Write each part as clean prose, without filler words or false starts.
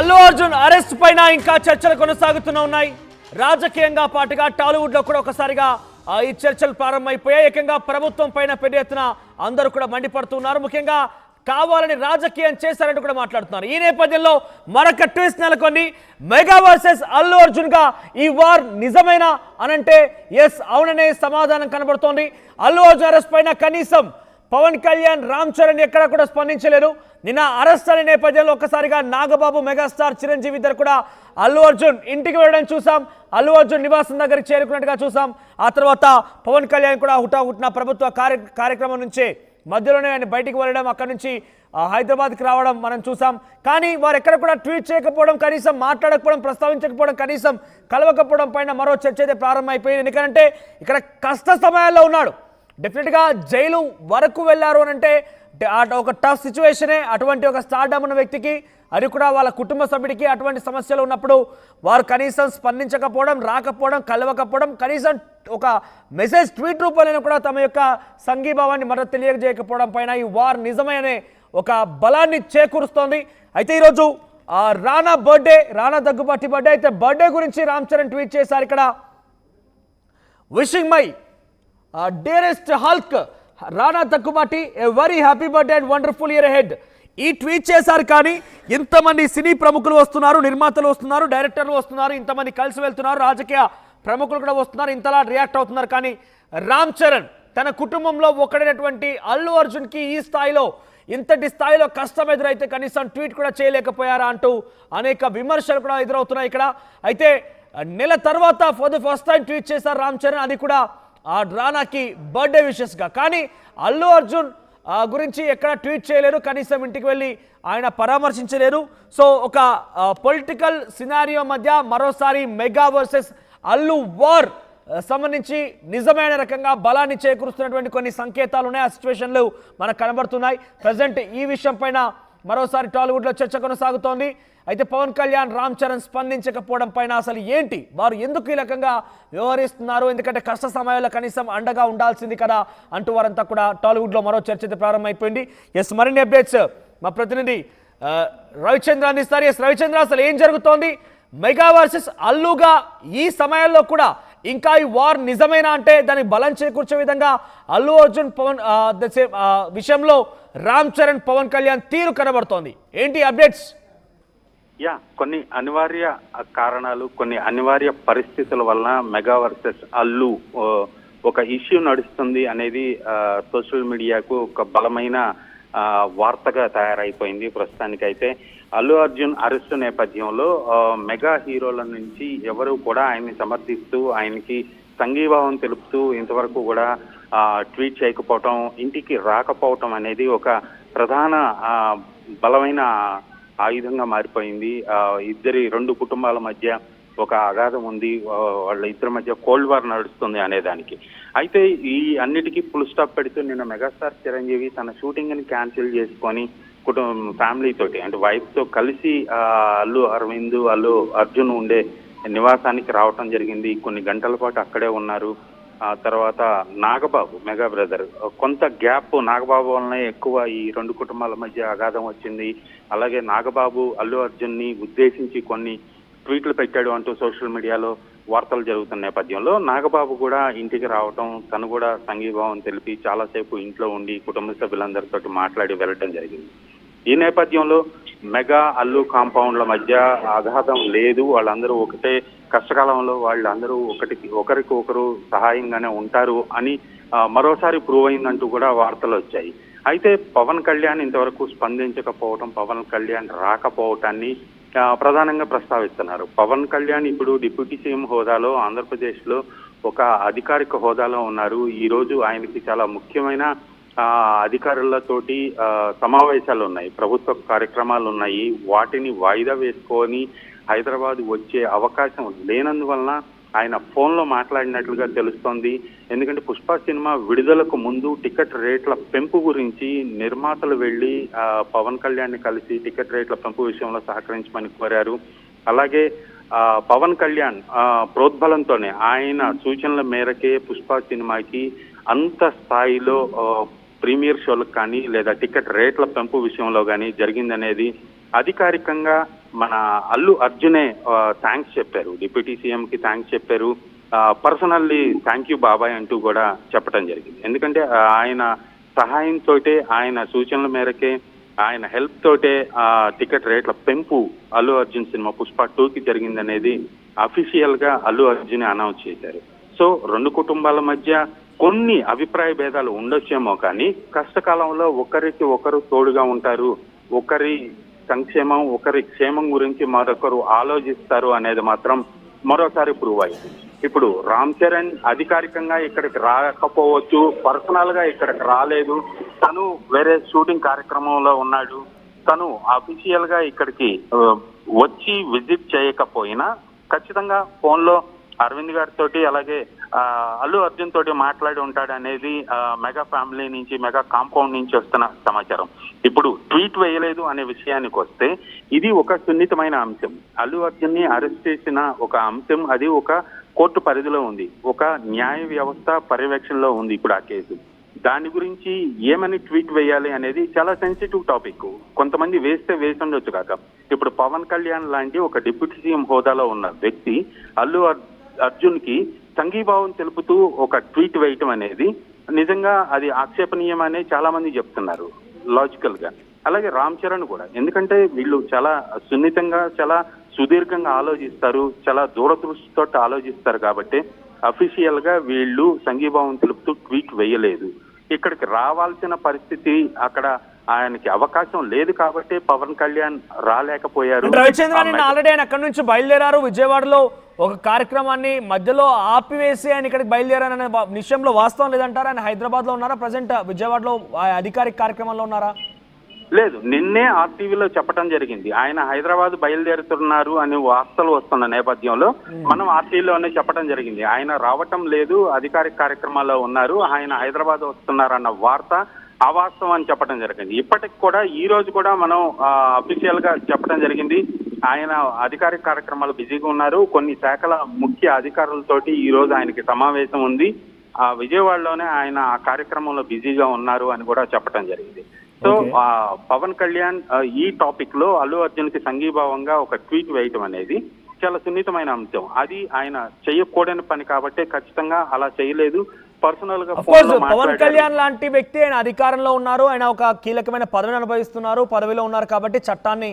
Allu Arjun arrest పైన ఇంకా చర్చలు కొనసాగుతున్నాయి. రాజకీయంగా పాటుగా టాలీవుడ్ లో కూడా ఒకసారిగా ఈ చర్చలు ప్రారంభమైపోయాయి. ఏకంగా ప్రభుత్వం పైన పెద్ద ఎత్తున అందరూ కూడా మండిపడుతున్నారు. ముఖ్యంగా కావాలని రాజకీయం చేశారంటూ కూడా మాట్లాడుతున్నారు. ఈ నేపథ్యంలో మరొక ట్విస్ట్ నెలకొని మెగా వర్సెస్ అల్లు అర్జున్ గా ఈ వార్ నిజమేనా అనంటే ఎస్ అవుననే సమాధానం కనబడుతోంది. అల్లు అర్జున్ అరెస్ట్ పైన కనీసం పవన్ కళ్యాణ్, రామ్ చరణ్ ఎక్కడా కూడా స్పందించలేరు. నిన్న అరెస్ట్ అయిన నేపథ్యంలో ఒక్కసారిగా నాగబాబు, మెగాస్టార్ చిరంజీవి ఇద్దరు కూడా అల్లు అర్జున్ ఇంటికి వెళ్ళడం చూసాం. అల్లు అర్జున్ నివాసం దగ్గరికి చేరుకున్నట్టుగా చూసాం. ఆ తర్వాత పవన్ కళ్యాణ్ కూడా హుటాహుటిన ప్రభుత్వ కార్యక్రమం నుంచే మధ్యలోనే ఆయన బయటికి వెళ్ళడం, అక్కడి నుంచి హైదరాబాద్కి రావడం మనం చూసాం. కానీ వారు ఎక్కడ కూడా ట్వీట్ చేయకపోవడం, కనీసం మాట్లాడకపోవడం, ప్రస్తావించకపోవడం, కనీసం కలవకపోవడం పైన మరో చర్చ అయితే ప్రారంభమైపోయింది. ఎందుకంటే ఇక్కడ కష్ట సమయాల్లో ఉన్నాడు. డెఫినెట్గా జైలు వరకు వెళ్ళారు అని అంటే ఒక టఫ్ సిచ్యువేషనే. అటువంటి ఒక స్టార్డమ్ ఉన్న వ్యక్తికి, అది కూడా వాళ్ళ కుటుంబ సభ్యుడికి అటువంటి సమస్యలు ఉన్నప్పుడు వారు కనీసం స్పందించకపోవడం, రాకపోవడం, కలవకపోవడం, కనీసం ఒక మెసేజ్ ట్వీట్ రూపంలో కూడా తమ యొక్క సంఘీభావాన్ని మద్దతు తెలియజేయకపోవడం పైన ఈ వార్ నిజమనే ఒక బలాన్ని చేకూరుస్తోంది. అయితే ఈరోజు రానా బర్త్డే, రానా దగ్గుబాటి బర్త్డే. అయితే బర్త్డే గురించి రామ్ చరణ్ ట్వీట్ చేశారు. ఇక్కడ wishing my dearest Hulk Rana Daggubati a very happy birthday and wonderful year ahead. ఈ ట్వీట్ చేశారు. కానీ ఇంతమంది సినీ ప్రముఖులు వస్తున్నారు, నిర్మాతలు వస్తున్నారు, డైరెక్టర్లు వస్తున్నారు, ఇంతమంది కలిసి వెళ్తున్నారు, రాజకీయ ప్రముఖులు కూడా వస్తున్నారు, ఇంతలా రియాక్ట్ అవుతున్నారు. కానీ రామ్ చరణ్ తన కుటుంబంలో ఒకడైనటువంటి అల్లు అర్జున్కి ఈ స్థాయిలో, ఇంతటి స్థాయిలో కష్టం ఎదురైతే కనీసం ట్వీట్ కూడా చేయలేకపోయారా అంటూ అనేక విమర్శలు కూడా ఎదురవుతున్నాయి ఇక్కడ. అయితే నెల తర్వాత for the first time tweet చేశారు రామ్ చరణ్, అది కూడా రానాకి బర్త్డే విషెస్గా. కానీ అల్లు అర్జున్ గురించి ఎక్కడ ట్వీట్ చేయలేరు, కనీసం ఇంటికి వెళ్ళి ఆయన పరామర్శించలేరు. సో ఒక పొలిటికల్ సినారియో మధ్య మరోసారి మెగా వర్సెస్ అల్లు వార్ సంబంధించి నిజమైన రకంగా బలాన్ని చేకూరుస్తున్నటువంటి కొన్ని సంకేతాలు ఉన్నాయి. ఆ సిచ్యువేషన్లు మనకు కనబడుతున్నాయి. ప్రజెంట్ ఈ విషయం పైన మరోసారి టాలీవుడ్లో చర్చ కొనసాగుతోంది. అయితే పవన్ కళ్యాణ్, రామ్ చరణ్ స్పందించకపోవడం పైన అసలు ఏంటి, వారు ఎందుకు ఈ రకంగా వ్యవహరిస్తున్నారు, ఎందుకంటే కష్ట సమయాల్లో కనీసం అండగా ఉండాల్సింది కదా అంటూ వారంతా కూడా టాలీవుడ్లో మరో చర్చ అయితే ప్రారంభమైపోయింది. ఎస్, మరిన్ని అప్డేట్స్ మా ప్రతినిధి రవిచంద్ర అందిస్తారు. ఎస్ రవిచంద్ర, అసలు ఏం జరుగుతోంది? మెగా వర్సెస్ అల్లుగా ఈ సమయాల్లో కూడా ఇంకా ఈ వార్ నిజమేనా అంటే దానికి బలం చేకూర్చే విధంగా అల్లు అర్జున్ పవన్ విషయంలో రామ్ చరణ్, పవన్ కళ్యాణ్ తీరు కనబడుతోంది. ఏంటి అప్డేట్స్? కొన్ని అనివార్య కారణాలు, కొన్ని అనివార్య పరిస్థితుల వలన మెగా వర్సెస్ అల్లు ఒక ఇష్యూ నడుస్తుంది అనేది సోషల్ మీడియాకు ఒక బలమైన వార్తగా తయారైపోయింది. ప్రస్తుతానికైతే అల్లు అర్జున్ అరెస్టు నేపథ్యంలో మెగా హీరోల నుంచి ఎవరు కూడా ఆయన్ని సమర్థిస్తూ, ఆయనకి సంఘీభావం తెలుపుతూ ఇంతవరకు కూడా ట్వీట్ చేయకపోవటం, ఇంటికి రాకపోవటం అనేది ఒక ప్రధాన బలమైన ఆయుధంగా మారిపోయింది. రెండు కుటుంబాల మధ్య ఒక అగాధం ఉంది, వాళ్ళ ఇద్దరి మధ్య కోల్డ్ వార్ నడుస్తుంది అనేదానికి. అయితే ఈ అన్నిటికీ ఫుల్ స్టాప్ పెడుతూ నిన్న మెగాస్టార్ చిరంజీవి తన షూటింగ్ ని క్యాన్సిల్ చేసుకొని ఫ్యామిలీ తోటి, అంటే వైఫ్ తో కలిసి అల్లు అరవింద్, అల్లు అర్జున్ ఉండే నివాసానికి రావటం జరిగింది. కొన్ని గంటల పాటు అక్కడే ఉన్నారు. తర్వాత నాగబాబు, మెగా బ్రదర్, కొంత గ్యాప్ నాగబాబు వలన ఎక్కువ ఈ రెండు కుటుంబాల మధ్య అగాధం వచ్చింది. అలాగే నాగబాబు అల్లు అర్జున్ ని ఉద్దేశించి కొన్ని ట్వీట్లు పెట్టాడు అంటూ సోషల్ మీడియాలో వార్తలు జరుగుతున్న నేపథ్యంలో నాగబాబు కూడా ఇంటికి రావటం, తను కూడా సంఘీభావం తెలిపి చాలాసేపు ఇంట్లో ఉండి కుటుంబ సభ్యులందరితో మాట్లాడి వెళ్ళటం జరిగింది. ఈ నేపథ్యంలో మెగా అల్లు కాంపౌండ్ల మధ్య అగాధం లేదు, వాళ్ళందరూ ఒకటే కష్టకాలంలో వాళ్ళందరూ ఒకరికి ఒకరు సహాయంగానే ఉంటారు అని మరోసారి ప్రూవ్ అయిందంటూ కూడా వార్తలు వచ్చాయి. అయితే పవన్ కళ్యాణ్ ఇంతవరకు స్పందించకపోవటం, పవన్ కళ్యాణ్ రాకపోవటాన్ని ప్రధానంగా ప్రస్తావిస్తున్నారు. పవన్ కళ్యాణ్ ఇప్పుడు డిప్యూటీ సీఎం హోదాలో ఆంధ్రప్రదేశ్లో ఒక అధికారిక హోదాలో ఉన్నారు. ఈ రోజు ఆయనకి చాలా ముఖ్యమైన అధికారులతోటి సమావేశాలు ఉన్నాయి, ప్రభుత్వ కార్యక్రమాలు ఉన్నాయి. వాటిని వాయిదా వేసుకొని హైదరాబాద్ వచ్చే అవకాశం లేనందువలన ఆయన ఫోన్లో మాట్లాడినట్లుగా తెలుస్తోంది. ఎందుకంటే పుష్ప సినిమా విడుదలకు ముందు టికెట్ రేట్ల పెంపు గురించి నిర్మాతలు వెళ్లి పవన్ కళ్యాణ్ ని కలిసి టికెట్ రేట్ల పెంపు విషయంలో సహకరించమని కోరారు. అలాగే పవన్ కళ్యాణ్ ప్రోద్బలంతోనే, ఆయన సూచనల మేరకే పుష్ప సినిమాకి అంత స్థాయిలో ప్రీమియర్ షోలకు కానీ లేదా టికెట్ రేట్ల పెంపు విషయంలో కానీ జరిగిందనేది అధికారికంగా మన అల్లు అర్జునే థ్యాంక్స్ చెప్పారు, డిప్యూటీ సీఎం కి థ్యాంక్స్ చెప్పారు, పర్సనల్లీ థ్యాంక్ యూ బాబాయ్ అంటూ కూడా చెప్పడం జరిగింది. ఎందుకంటే ఆయన సహాయంతో, ఆయన సూచనల మేరకే, ఆయన హెల్ప్ తోటే టికెట్ రేట్ల పెంపు అల్లు అర్జున్ సినిమా పుష్ప 2కి జరిగిందనేది అఫీషియల్ గా అల్లు అర్జున్ అనౌన్స్ చేశారు. సో రెండు కుటుంబాల మధ్య కొన్ని అభిప్రాయ భేదాలు ఉండొచ్చేమో కానీ కష్టకాలంలో ఒకరికి ఒకరు తోడుగా ఉంటారు, ఒకరి సంక్షేమం ఒకరి క్షేమం గురించి మరొకరు ఆలోచిస్తారు అనేది మాత్రం మరోసారి ప్రూవ్ అయింది. ఇప్పుడు రామ్ చరణ్ అధికారికంగా ఇక్కడికి రాకపోవచ్చు, పర్సనల్ గా ఇక్కడికి రాలేదు, తను వేరే షూటింగ్ కార్యక్రమంలో ఉన్నాడు, తను అఫీషియల్ గా ఇక్కడికి వచ్చి విజిట్ చేయకపోయినా ఖచ్చితంగా ఫోన్ లో అరవింద్ గారితో అలాగే అల్లు అర్జున్ తోటి మాట్లాడి ఉంటాడు అనేది మెగా ఫ్యామిలీ నుంచి, మెగా కాంపౌండ్ నుంచి వస్తున్న సమాచారం. ఇప్పుడు ట్వీట్ వేయలేదు అనే విషయానికి వస్తే ఇది ఒక సున్నితమైన అంశం. అల్లు అర్జున్ ని అరెస్ట్ చేసిన ఒక అంశం, అది ఒక కోర్టు పరిధిలో ఉంది, ఒక న్యాయ వ్యవస్థ పర్యవేక్షణలో ఉంది ఇప్పుడు ఆ కేసు. దాని గురించి ఏమని ట్వీట్ వేయాలి అనేది చాలా సెన్సిటివ్ టాపిక్. కొంతమంది వేస్తే వేసి ఉండొచ్చు కాక, ఇప్పుడు పవన్ కళ్యాణ్ లాంటి ఒక డిప్యూటీ సీఎం హోదాలో ఉన్న వ్యక్తి అల్లు అర్జున్ కి సంఘీభావం తెలుపుతూ ఒక ట్వీట్ వేయటం అనేది నిజంగా అది ఆక్షేపణీయం అనే చాలా మంది చెప్తున్నారు లాజికల్ గా. అలాగే రామ్ చరణ్ కూడా, ఎందుకంటే వీళ్ళు చాలా సున్నితంగా, చాలా సుదీర్ఘంగా ఆలోచిస్తారు, చాలా దూరదృష్టితో ఆలోచిస్తారు కాబట్టి అఫీషియల్ గా వీళ్ళు సంఘీభావం తెలుపుతూ ట్వీట్ వేయలేదు. ఇక్కడికి రావాల్సిన పరిస్థితి, అక్కడ ఆయనకి అవకాశం లేదు కాబట్టి పవన్ కళ్యాణ్ రాలేకపోయారు. రవిచంద్ర నిన్న ఆల్రెడీ ఆయన అక్కడి నుంచి బయలుదేరారు, విజయవాడలో ఒక కార్యక్రమాన్ని మధ్యలో ఆపివేసి ఆయన ఇక్కడికి బయలుదేరారనే విషయంలో వాస్తవం లేదంటారా? ఆయన హైదరాబాద్ లో ఉన్నారా, ప్రజెంట్ విజయవాడలో అధికారిక కార్యక్రమంలో ఉన్నారా? లేదు, నిన్నే ఆర్టీవీలో చెప్పడం జరిగింది ఆయన హైదరాబాద్ బయలుదేరుతున్నారు అని వార్తలు వస్తున్న నేపథ్యంలో మనం ఆర్టీవీలోనే చెప్పడం జరిగింది ఆయన రావటం లేదు, అధికారిక కార్యక్రమాల్లో ఉన్నారు, ఆయన హైదరాబాద్ వస్తున్నారన్న వార్త అవాస్తవం అని చెప్పడం జరిగింది. ఇప్పటికి కూడా ఈ రోజు కూడా మనం అఫీషియల్ గా చెప్పడం జరిగింది ఆయన అధికారిక కార్యక్రమాలు బిజీగా ఉన్నారు, కొన్ని శాఖల ముఖ్య అధికారులతోటి ఈ రోజు ఆయనకి సమావేశం ఉంది, విజయవాడలోనే ఆయన ఆ కార్యక్రమంలో బిజీగా ఉన్నారు అని కూడా చెప్పడం జరిగింది. సో పవన్ కళ్యాణ్ ఈ టాపిక్ లో అల్లు అర్జున్ కి సంఘీభావంగా ఒక ట్వీట్ వేయటం అనేది చాలా సున్నితమైన అంశం. అది ఆయన చేయకూడని పని కాబట్టి ఖచ్చితంగా అలా చేయలేదు. పర్సనల్ గా పవన్ కళ్యాణ్ లాంటి వ్యక్తి ఆయన అధికారంలో ఉన్నారు, ఆయన ఒక కీలకమైన పదవిని అనుభవిస్తున్నారు, పదవిలో ఉన్నారు కాబట్టి చట్టాన్ని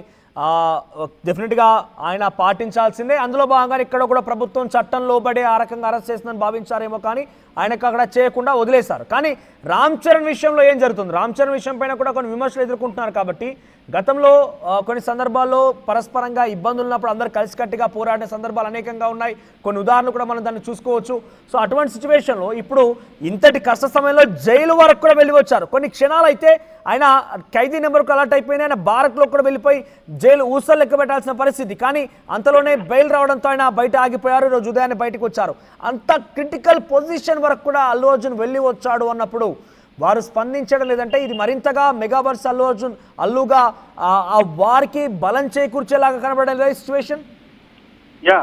డెఫినెట్ గా ఆయన పాటించాల్సిందే. అందులో భాగంగా ఇక్కడ కూడా ప్రభుత్వం చట్టం లోబడి ఆ రకంగా అరెస్ట్ చేసిందని భావించారేమో, కానీ ఆయనకు అక్కడ చేయకుండా వదిలేశారు. కానీ రామ్ చరణ్ విషయంలో ఏం జరుగుతుంది? రామ్ చరణ్ విషయం పైన కూడా కొన్ని విమర్శలు ఎదుర్కొంటున్నారు కాబట్టి గతంలో కొన్ని సందర్భాల్లో పరస్పరంగా ఇబ్బందులు ఉన్నప్పుడు అందరూ కలిసికట్టుగా పోరాడిన సందర్భాలు అనేకంగా ఉన్నాయి, కొన్ని ఉదాహరణలు కూడా మనం దాన్ని చూసుకోవచ్చు. సో అటువంటి సిచ్యువేషన్లో ఇప్పుడు ఇంతటి కష్ట సమయంలో జైలు వరకు కూడా వెళ్ళి వచ్చారు. కొన్ని క్షణాలు అయితే ఆయన ఖైదీ నెంబర్కు అలర్ట్ అయిపోయిన ఆయన భారత్లో కూడా వెళ్ళిపోయి జైలు ఊసలు లెక్క పెట్టాల్సిన పరిస్థితి, కానీ అంతలోనే బెయిల్ రావడంతో ఆయన బయట ఆగిపోయారు, ఈరోజు ఉదయాన్నే బయటకు వచ్చారు. అంత క్రిటికల్ పొజిషన్ వరకు కూడా అల్లు అర్జున్ వెళ్ళి వచ్చాడు అన్నప్పుడు వారు స్పందించడం లేదంటే ఇది మరింతగా మెగావర్స్ అల్లు అర్జున్ అల్లుగా వారికి బలం చేకూర్చేలాగా కనబడలేదు సిచ్యువేషన్. యా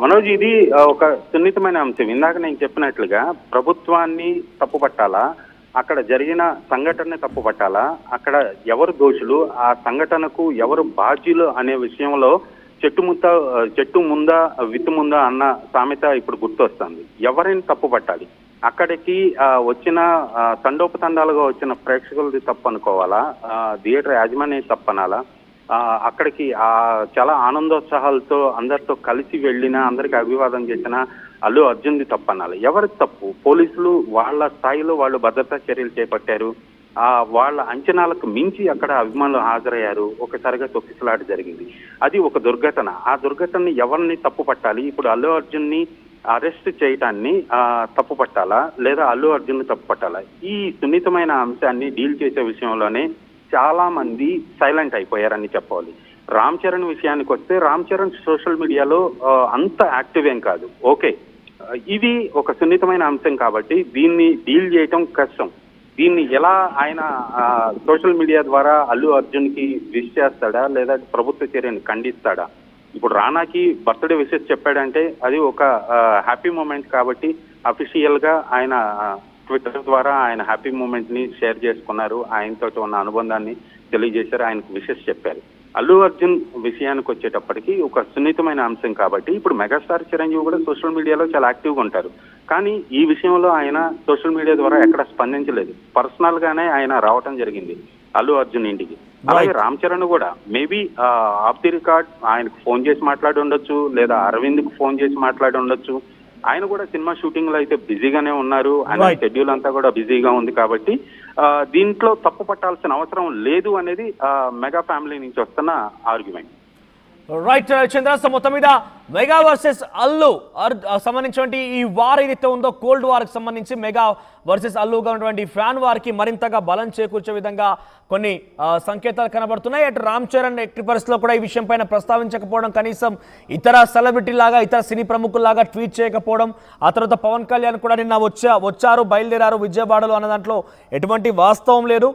మనోజ్, ఇది ఒక సున్నితమైన అంశం. ఇందాక నేను చెప్పినట్లుగా ప్రభుత్వాన్ని తప్పుపట్టాలా, అక్కడ జరిగిన సంఘటనని తప్పుపట్టాలా, అక్కడ ఎవరు దోషులు, ఆ సంఘటనకు ఎవరు బాధ్యులు అనే విషయంలో చెట్టు ముందా విత్తు ముందా అన్న సామెత ఇప్పుడు గుర్తొస్తుంది. ఎవరిని తప్పు పట్టాలి? అక్కడికి వచ్చిన తండోపతండాలుగా వచ్చిన ప్రేక్షకులది తప్పు అనుకోవాలా, థియేటర్ యాజమాన్యం తప్పనాలా, అక్కడికి చాలా ఆనందోత్సాహాలతో అందరితో కలిసి వెళ్ళిన, అందరికి అభివాదం చేసిన అల్లు అర్జున్ది తప్పనాలి? ఎవరి తప్పు? పోలీసులు వాళ్ళ స్థాయిలో వాళ్ళు భద్రతా చర్యలు చేపట్టారు, వాళ్ళ అంచనాలకు మించి అక్కడ అభిమానులు హాజరయ్యారు, ఒకసారిగా తొక్కిసలాట జరిగింది. అది ఒక దుర్ఘటన. ఆ దుర్ఘటనని ఎవరిని తప్పు పట్టాలి? ఇప్పుడు అల్లు అర్జున్ ని అరెస్ట్ చేయటాన్ని తప్పు పట్టాలా, లేదా అల్లు అర్జున్ ని తప్పు పట్టాలా? ఈ సున్నితమైన అంశాన్ని డీల్ చేసే విషయంలోనే చాలా మంది సైలెంట్ అయిపోయారని చెప్పాలి. రామ్ చరణ్ విషయానికి వస్తే రామ్ చరణ్ సోషల్ మీడియాలో అంత యాక్టివ్ ఏం కాదు. ఓకే, ఇది ఒక సున్నితమైన అంశం కాబట్టి దీన్ని డీల్ చేయటం కష్టం. దీన్ని ఎలా ఆయన సోషల్ మీడియా ద్వారా అల్లు అర్జున్ కి విష్ చేస్తాడా, లేదా ప్రభుత్వ చర్యను ఖండిస్తాడా? ఇప్పుడు రానాకి బర్త్డే విషెస్ చెప్పాడంటే అది ఒక హ్యాపీ మూమెంట్ కాబట్టి అఫీషియల్ గా ఆయన ట్విట్టర్ ద్వారా ఆయన హ్యాపీ మూమెంట్ ని షేర్ చేసుకున్నారు, ఆయనతో ఉన్న అనుబంధాన్ని తెలియజేశారు, ఆయనకు విషెస్ చెప్పారు. అల్లు అర్జున్ విషయానికి వచ్చేటప్పటికి ఒక సున్నితమైన అంశం కాబట్టి ఇప్పుడు మెగాస్టార్ చిరంజీవి కూడా సోషల్ మీడియాలో చాలా యాక్టివ్గా ఉంటారు. కానీ ఈ విషయంలో ఆయన సోషల్ మీడియా ద్వారా ఎక్కడ స్పందించలేదు. పర్సనల్ గానే ఆయన రావటం జరిగింది అల్లు అర్జున్ ఇంటికి. అలాగే రామ్ చరణ్ కూడా మేబీ ఆఫ్ ది రికార్డ్ ఆయనకు ఫోన్ చేసి మాట్లాడి ఉండొచ్చు, లేదా అరవింద్కు ఫోన్ చేసి మాట్లాడి ఉండొచ్చు. ఆయన కూడా సినిమా షూటింగ్ లో అయితే బిజీగానే ఉన్నారు. ఆయన షెడ్యూల్ అంతా కూడా బిజీగా ఉంది కాబట్టి దీంట్లో తప్పు పట్టాల్సిన అవసరం లేదు అనేది మెగా ఫ్యామిలీ నుంచి వస్తున్న ఆర్గ్యుమెంట్. రైట్ చంద్ర, సో మొత్తం మీద మెగా వర్సెస్ అల్లు సంబంధించినటువంటి ఈ వార్ ఏదైతే ఉందో కోల్డ్ వార్కి సంబంధించి మెగా వర్సెస్ అల్లుగా ఉన్నటువంటి ఫ్యాన్ వార్కి మరింతగా బలం చేకూర్చే విధంగా కొన్ని సంకేతాలు కనబడుతున్నాయి. అటు రామ్ చరణ్ ఎట్టి పరిస్థితుల్లో కూడా ఈ విషయం పైన ప్రస్తావించకపోవడం, కనీసం ఇతర సెలబ్రిటీ లాగా ఇతర సినీ ప్రముఖుల్లాగా ట్వీట్ చేయకపోవడం, ఆ తర్వాత పవన్ కళ్యాణ్ కూడా నిన్న వచ్చారు బయలుదేరారు విజయవాడలో అన్న దాంట్లో ఎటువంటి వాస్తవం లేదు.